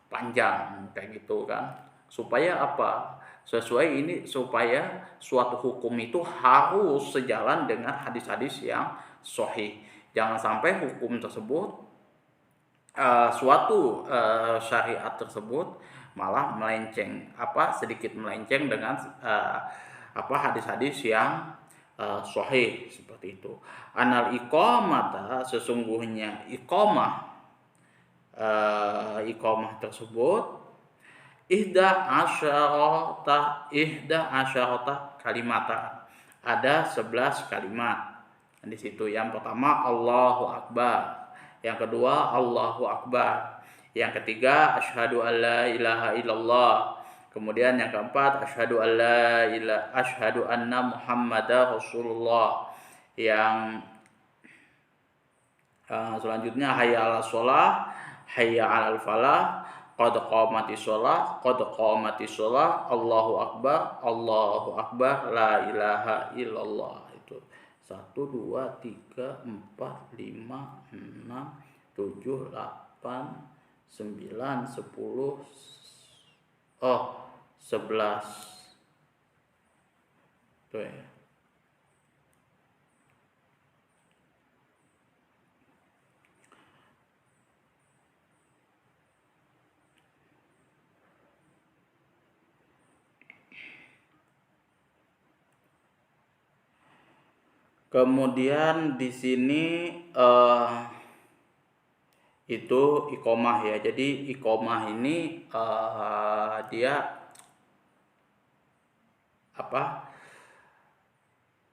panjang kayak gitu kan. Supaya apa? Supaya suatu hukum itu harus sejalan dengan hadis-hadis yang sahih. Jangan sampai hukum tersebut suatu syariat tersebut malah melenceng, sedikit melenceng dengan hadis-hadis yang sahih seperti itu. Anal iqamata, sesungguhnya iqamah tersebut ihda asyarata kalimatan, ada 11 kalimat di situ. Yang pertama Allahu Akbar, yang kedua Allahu Akbar, yang ketiga asyhadu alla ilaha illallah, kemudian yang keempat asyhadu anna Muhammadar Rasulullah, yang selanjutnya hayya 'alas shalah, hayya 'alal falah, qad qamatis shalah, Allahu akbar, la ilaha illallah. Itu 1 2 3 4 5 6 7 8 9 10 11 tuh ya. Kemudian di sini itu iqomah ya. Jadi iqomah ini dia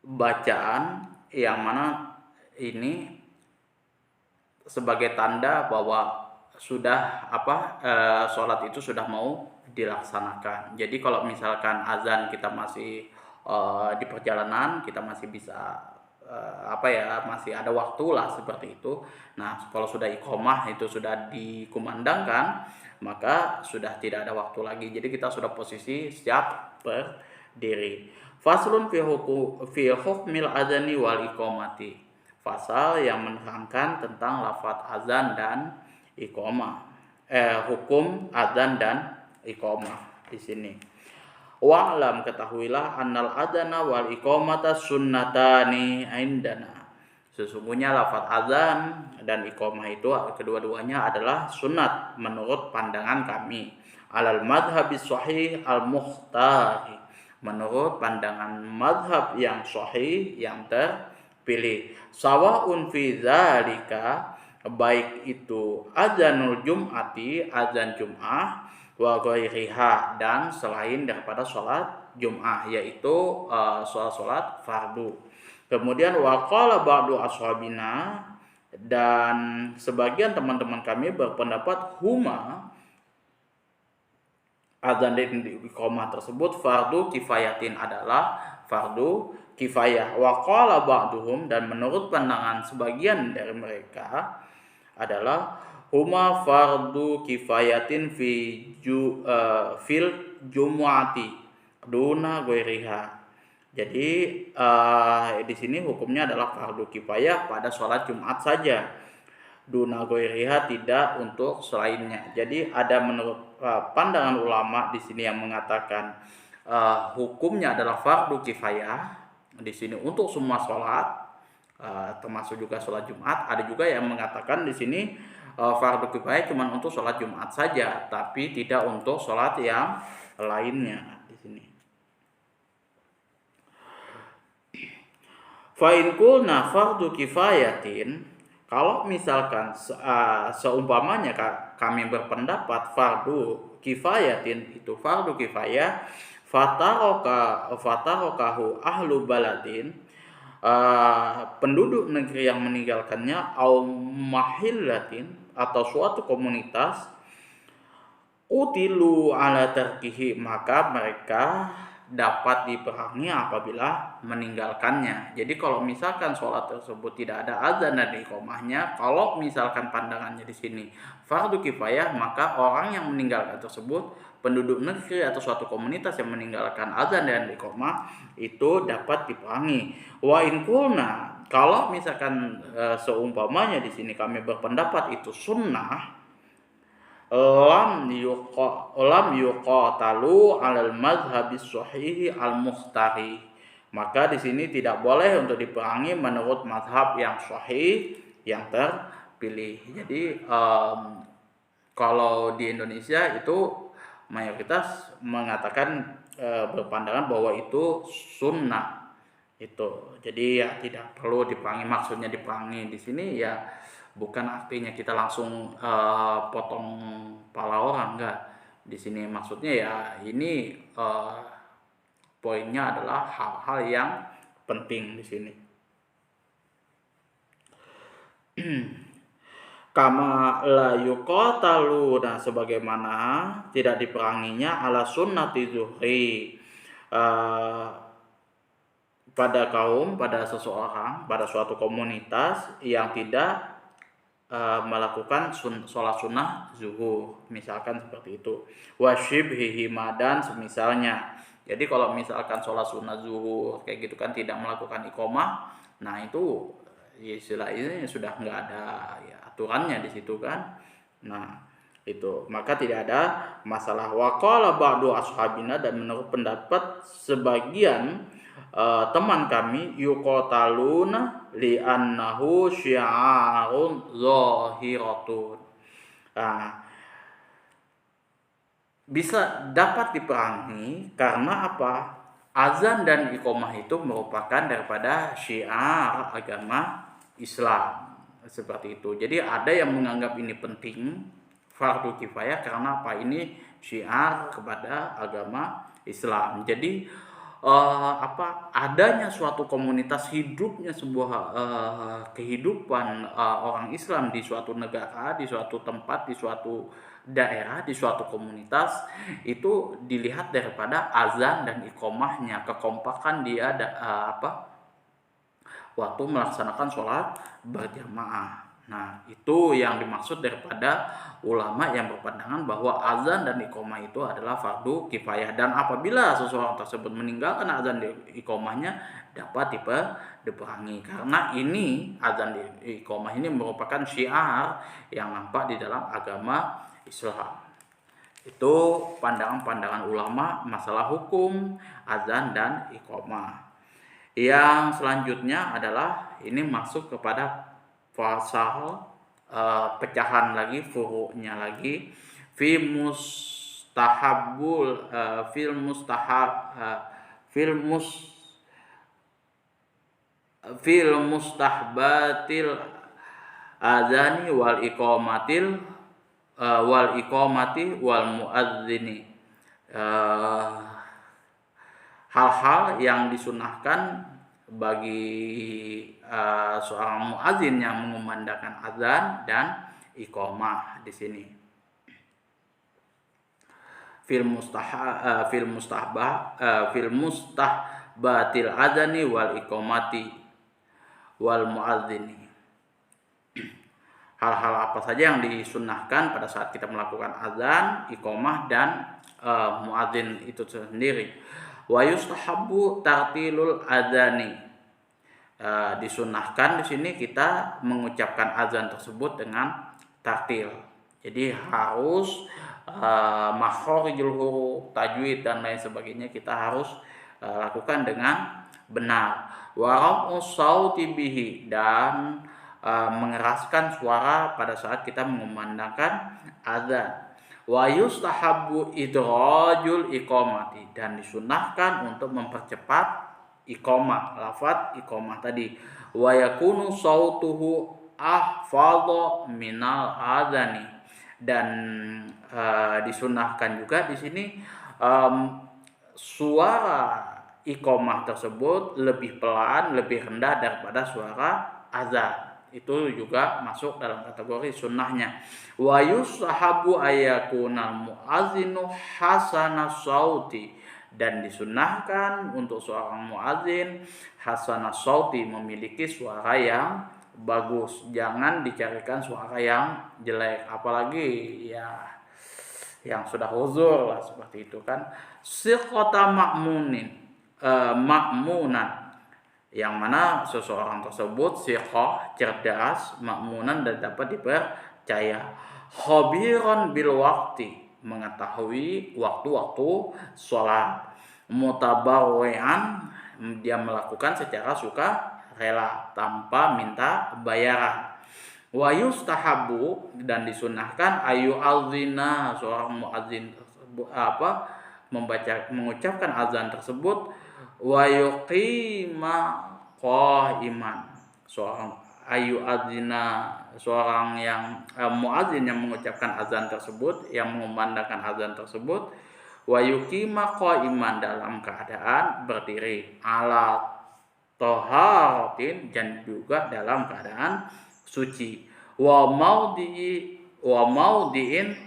bacaan yang mana ini sebagai tanda bahwa sudah sholat itu sudah mau dilaksanakan. Jadi kalau misalkan azan kita masih di perjalanan, kita masih bisa masih ada waktu lah seperti itu. Nah, kalau sudah iqomah itu sudah dikumandangkan, maka sudah tidak ada waktu lagi. Jadi kita sudah posisi siap berdiri. Faslun fi hukmil adzani wal iqomati. Pasal yang menerangkan tentang lafaz azan dan iqomah. Hukum azan dan iqomah di sini. Wa'lam, ketahuilah, annal adzana wal iqomata sunnatani indana. Sesungguhnya lafaz azan dan iqomah itu kedua-duanya adalah sunat menurut pandangan kami. Alal madhabis sahih al muhtari, menurut pandangan madhab yang sahih yang terpilih. Sawaun fi dzalika, baik itu azanul jum'ati, azan Jum'ah, wa ghairiha, dan selain daripada sholat Jum'ah, yaitu sholat fardu. Kemudian waqala ba'du ashabina, dan sebagian teman-teman kami berpendapat huma, azan dan iqamah tersebut, fardu kifayatin, adalah fardu kifayah. Waqala ba'duhum, dan menurut pandangan sebagian dari mereka adalah huma fardu kifayatin fil jumu'ati duna ghairiha. Jadi di sini hukumnya adalah fardu kifayah pada sholat Jumat saja, duna ghairiha, tidak untuk selainnya. Jadi ada menurut pandangan ulama di sini yang mengatakan hukumnya adalah fardu kifayah di sini untuk semua sholat, termasuk juga sholat Jumat. Ada juga yang mengatakan di sini fardu kifayah cuma untuk sholat Jumat saja, tapi tidak untuk sholat yang lainnya di sini. Fa in qulna fardu kifayatin, kalau misalkan seumpamanya kami berpendapat fardu kifayatin itu fardu kifayah, fatarokahu ahlu baladin, penduduk negeri yang meninggalkannya, au mahillatin, atau suatu komunitas, utilu ala tarkihi, maka mereka dapat diperangi apabila meninggalkannya. Jadi kalau misalkan sholat tersebut tidak ada azan dan iqomahnya, kalau misalkan pandangannya di sini fardu kifayah, maka orang yang meninggalkan tersebut, penduduk negeri atau suatu komunitas yang meninggalkan azan dan iqomah, itu dapat diperangi. Wa in qulna, kalau misalkan seumpamanya di sini kami berpendapat itu sunnah, lam yuqatalu alal madhabis sahih al muhtari, maka di sini tidak boleh untuk diperangi menurut madhab yang sahih yang terpilih. Jadi kalau di Indonesia itu mayoritas mengatakan berpandangan bahwa itu sunnah itu. Jadi ya tidak perlu diperangi. Maksudnya diperangi di sini ya bukan artinya kita langsung potong pala orang, enggak. Di sini maksudnya ya ini poinnya adalah hal-hal yang penting di sini. Kama la yuqatalu, nah sebagaimana tidak diperanginya ala sunnati zuhri, pada seseorang, pada suatu komunitas yang tidak melakukan sholat sunnah zuhur, misalkan seperti itu. Wasyibhihima, dan semisalnya. Jadi kalau misalkan sholat sunnah zuhur kayak gitu kan tidak melakukan iqomah, nah itu istilahnya sudah nggak ada ya aturannya di situ kan. Nah itu maka tidak ada masalah. Waqala ba'du ashabina, dan menurut pendapat sebagian teman kami, yuqataluna li'annahu syi'arun zahiratun, bisa dapat diperangi karena apa? Azan dan iqomah itu merupakan daripada syiar agama Islam, seperti itu. Jadi ada yang menganggap ini penting, fardu kifayah, karena apa? Ini syiar kepada agama Islam. Jadi adanya suatu komunitas, hidupnya sebuah kehidupan orang Islam di suatu negara, di suatu tempat, di suatu daerah, di suatu komunitas, itu dilihat daripada azan dan iqomahnya, kekompakan dia waktu melaksanakan sholat berjamaah. Nah, itu yang dimaksud daripada ulama yang berpandangan bahwa azan dan iqomah itu adalah fardu kifayah, dan apabila seseorang tersebut meninggalkan azan dan iqomahnya dapat diperangi, karena ini azan dan iqomah ini merupakan syiar yang nampak di dalam agama Islam. Itu pandangan-pandangan ulama masalah hukum azan dan iqomah. Yang selanjutnya adalah ini masuk kepada pasal pecahan lagi, furu'nya lagi, fil mustahbatil azani wal iqamati wal muadzini. Hal-hal yang disunahkan bagi seorang muadzin yang mengumandangkan azan dan iqamah di sini. Fil mustahbatil azani wal iqamati wal muadzini. Hal-hal apa saja yang disunnahkan pada saat kita melakukan azan, iqamah dan muadzin itu sendiri. Wa yustahabbu tartilul adzani. Disunahkan di sini kita mengucapkan azan tersebut dengan tartil. Jadi harus makharijul huruf, tajwid dan lain sebagainya kita harus lakukan dengan benar. Wa raf'us sauti bihi, dan mengeraskan suara pada saat kita mengumandangkan azan. Wa yustahabbu idrajul iqamati, dan disunahkan untuk mempercepat iqamah, lafaz iqamah tadi. Wa yakunu sautuhu ahfadha minal adzani, dan disunahkan juga di sini suara iqamah tersebut lebih pelan, lebih rendah daripada suara azan. Itu juga masuk dalam kategori sunnahnya. Wa yusahabu ayakunal muadzinu hasanas sauti, dan disunahkan untuk seorang muadzin hasanas sauti, memiliki suara yang bagus. Jangan dicarikan suara yang jelek, apalagi ya yang sudah huzur lah seperti itu kan. Siqata ma'munan, yang mana seseorang tersebut siqah, cerdas, ma'munan, dan dapat dipercaya. Khabiran bil waqti, mengetahui waktu-waktu sholat. Mutabarri'an, dia melakukan secara suka rela tanpa minta bayaran. Wa yustahabu, dan disunahkan ayu azina, seorang muadzin mengucapkan azan tersebut, wa yuqima qa'iman, seorang ayu azina, seorang yang muadzin yang mengucapkan azan tersebut, yang mengumandangkan azan tersebut, wa yuqima qa'iman, dalam keadaan berdiri, ala taharatin, dan juga dalam keadaan suci, wa maudiin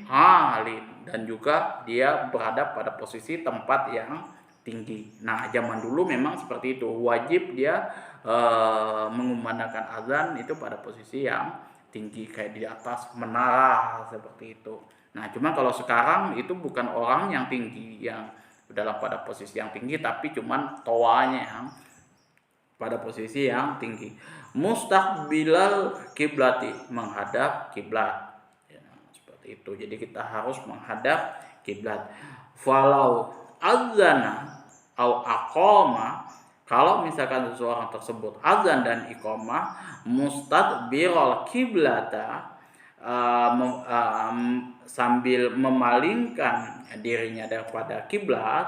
alin, dan juga dia berada pada posisi tempat yang tinggi. Nah, zaman dulu memang seperti itu, wajib dia mengumandangkan azan itu pada posisi yang tinggi, kayak di atas menara seperti itu. Nah, cuma kalau sekarang itu bukan orang yang tinggi yang dalam pada posisi yang tinggi, tapi cuman toanya yang pada posisi yang tinggi. Mustaqbilal kiblati, menghadap kiblat. Ya, seperti itu. Jadi kita harus menghadap kiblat. Falau azana au aqama, kalau misalkan seseorang tersebut azan dan iqamah mustadbiral kiblata, sambil memalingkan dirinya daripada kiblat,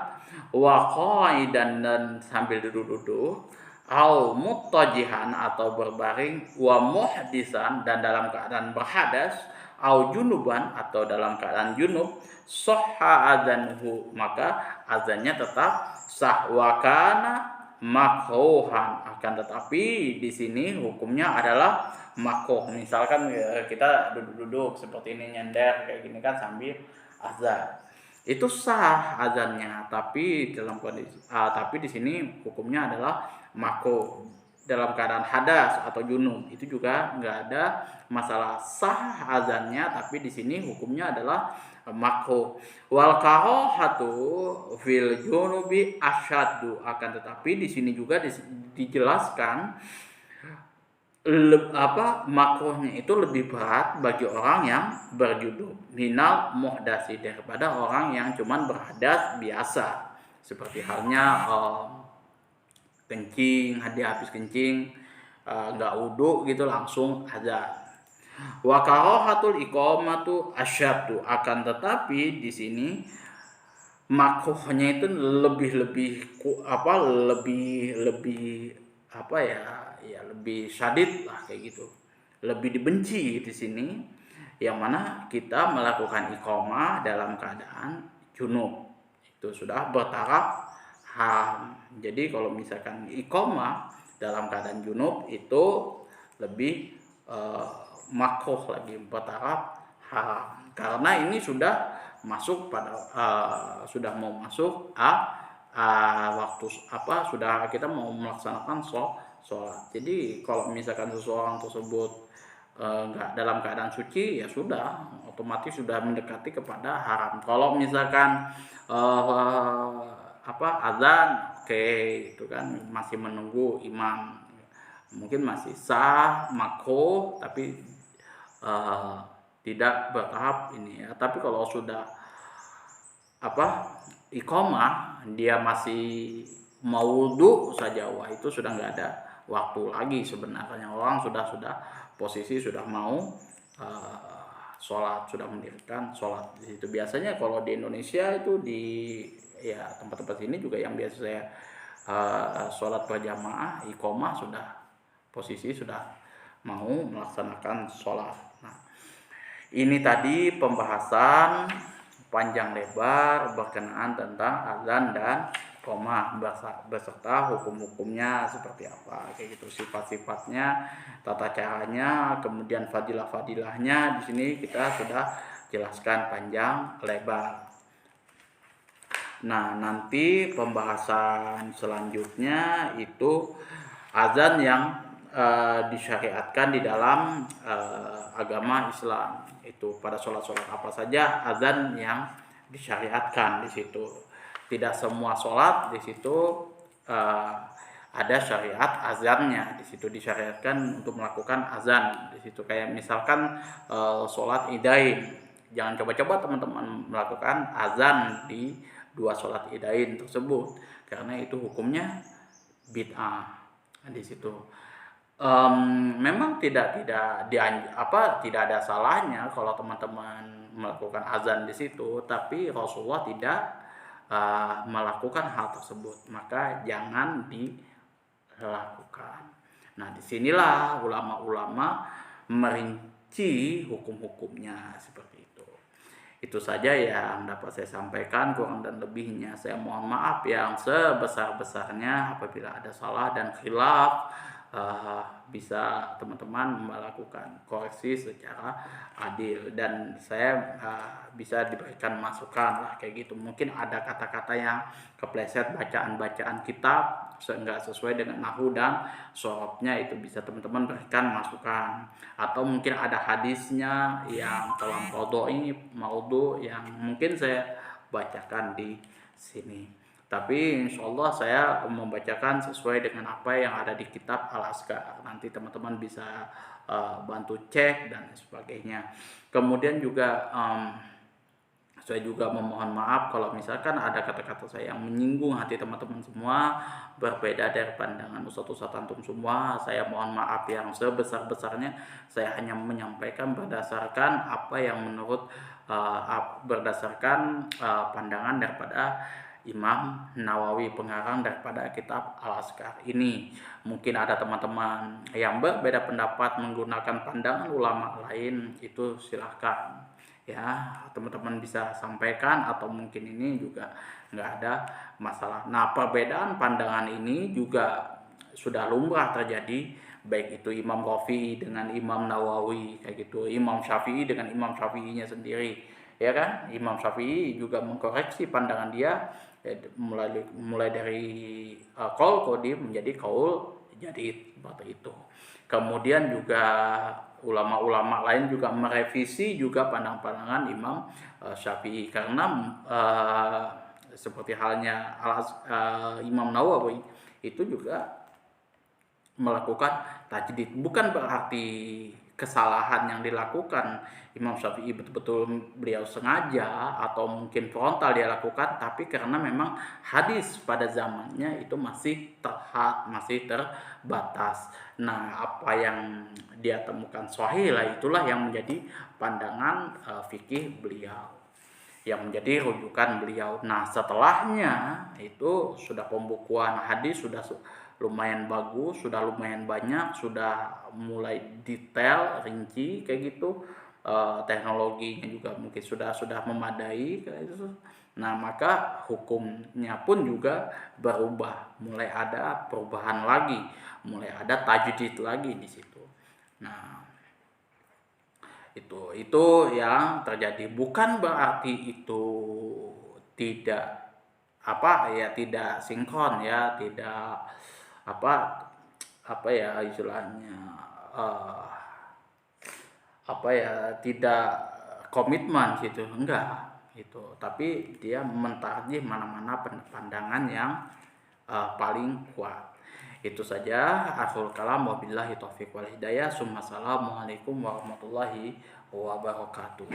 wa qaidan, dan sambil duduk-duduk, au muttajihan, atau berbaring, wa muhdisan, dan dalam keadaan berhadas, au junuban atau dalam keadaan junub, sahha adzanuhu, maka azannya tetap sah. Wa kana makruhan, akan tetapi di sini hukumnya adalah makruh. Misalkan kita duduk-duduk seperti ini nyender kayak gini kan sambil azan, itu sah azannya, tapi dalam kondisi tapi di sini hukumnya adalah makruh. Dalam keadaan hadas atau junub itu juga nggak ada masalah, sah azannya, tapi di sini hukumnya adalah makruh. Wal karahatu fil junubi asyaddu, akan tetapi di sini juga dijelaskan makruhnya itu lebih berat bagi orang yang berjunub minal muhdasi, daripada orang yang cuman berhadas biasa, seperti halnya kencing, habis kencing nggak wudhu gitu langsung azan. Wa karahatul iqamatu asyaddu, akan tetapi di sini makruhnya itu lebih syadid lah kayak gitu, lebih dibenci di sini, yang mana kita melakukan iqamah dalam keadaan junub itu sudah bertaraf haram. Jadi kalau misalkan iqamah dalam keadaan junub itu lebih makruh lagi, bertaraf haram, karena ini sudah masuk pada sudah mau masuk waktu sudah kita mau melaksanakan sholat. Jadi kalau misalkan seseorang tersebut nggak dalam keadaan suci, ya sudah otomatis sudah mendekati kepada haram. Kalau misalkan azan itu kan masih menunggu imam, mungkin masih sah makruh, tapi tidak bertahap ini ya. Tapi kalau sudah iqamah dia masih mau wudu saja, wah itu sudah nggak ada waktu lagi sebenarnya. Orang sudah posisi sudah mau sholat, sudah mendirikan sholat di situ. Biasanya kalau di Indonesia itu di tempat-tempat ini juga yang biasa saya sholat berjamaah, iqamah sudah posisi sudah mau melaksanakan sholat. Nah, ini tadi pembahasan panjang lebar berkenaan tentang azan dan iqamah beserta hukum-hukumnya seperti apa, kayak gitu, sifat-sifatnya, tata caranya, kemudian fadilah-fadilahnya. Di sini kita sudah jelaskan panjang lebar. Nah, nanti pembahasan selanjutnya itu azan yang disyariatkan di dalam agama Islam. Itu pada sholat-sholat apa saja azan yang disyariatkan di situ. Tidak semua sholat di situ ada syariat azannya. Di situ disyariatkan untuk melakukan azan di situ. Kayak misalkan sholat idain, jangan coba-coba teman-teman melakukan azan di 2 sholat idain tersebut, karena itu hukumnya bid'ah di situ. Memang tidak ada salahnya kalau teman-teman melakukan azan di situ, tapi Rasulullah tidak melakukan hal tersebut, maka jangan dilakukan. Nah, disinilah ulama-ulama merinci hukum-hukumnya seperti itu. Itu saja yang dapat saya sampaikan, kurang dan lebihnya saya mohon maaf yang sebesar-besarnya. Apabila ada salah dan khilaf, bisa teman-teman melakukan koreksi secara adil, dan saya bisa diberikan masukan lah kayak gitu. Mungkin ada kata-kata yang kepleset, bacaan-bacaan kitab nggak sesuai dengan nahwu dan shorobnya, itu bisa teman-teman berikan masukan. Atau mungkin ada hadisnya yang terlampau maudhu yang mungkin saya bacakan di sini. Tapi insya Allah saya membacakan sesuai dengan apa yang ada di kitab Al-Azkar. Nanti teman-teman bisa bantu cek dan sebagainya. Kemudian juga saya juga memohon maaf kalau misalkan ada kata-kata saya yang menyinggung hati teman-teman semua, berbeda dari pandangan Ustadz antum semua. Saya mohon maaf yang sebesar-besarnya. Saya hanya menyampaikan berdasarkan apa yang menurut berdasarkan pandangan daripada Imam Nawawi, pengarang daripada kitab Al-Azkar ini. Mungkin ada teman-teman yang berbeda pendapat menggunakan pandangan ulama lain, itu silahkan ya, teman-teman bisa sampaikan, atau mungkin ini juga nggak ada masalah. Nah, perbedaan pandangan ini juga sudah lumrah terjadi, baik itu Imam Rafi'i dengan Imam Nawawi kayak gitu, Imam Syafi'i dengan Imam Syafi'inya sendiri, ya kan. Imam Syafi'i juga mengkoreksi pandangan dia, mulai dari qaul qadim menjadi qaul jadid seperti itu. Kemudian juga ulama-ulama lain juga merevisi juga pandangan-pandangan Imam Syafi'i, karena seperti halnya Imam Nawawi itu juga melakukan tajdid. Bukan berarti kesalahan yang dilakukan Imam Syafi'i betul-betul beliau sengaja atau mungkin frontal dia lakukan, tapi karena memang hadis pada zamannya itu masih terhad, masih terbatas. Nah, apa yang dia temukan sahih lah, itulah yang menjadi pandangan fikih beliau, yang menjadi rujukan beliau. Nah, setelahnya itu sudah pembukuan hadis sudah lumayan bagus, sudah lumayan banyak, sudah mulai detail, rinci kayak gitu. Teknologinya juga mungkin sudah memadai kayak gitu. Nah, maka hukumnya pun juga berubah, mulai ada perubahan lagi, mulai ada tajdid lagi di situ. Nah, itu yang terjadi. Bukan berarti itu tidak tidak sinkron ya, tidak ya istilahnya, uh, tidak komitmen gitu, enggak gitu. Tapi dia mentarjih mana-mana pandangan yang paling kuat. Itu saja, akhirul kalam, wabillahi taufiq wal hidayah. Assalamualaikum warahmatullahi wabarakatuh.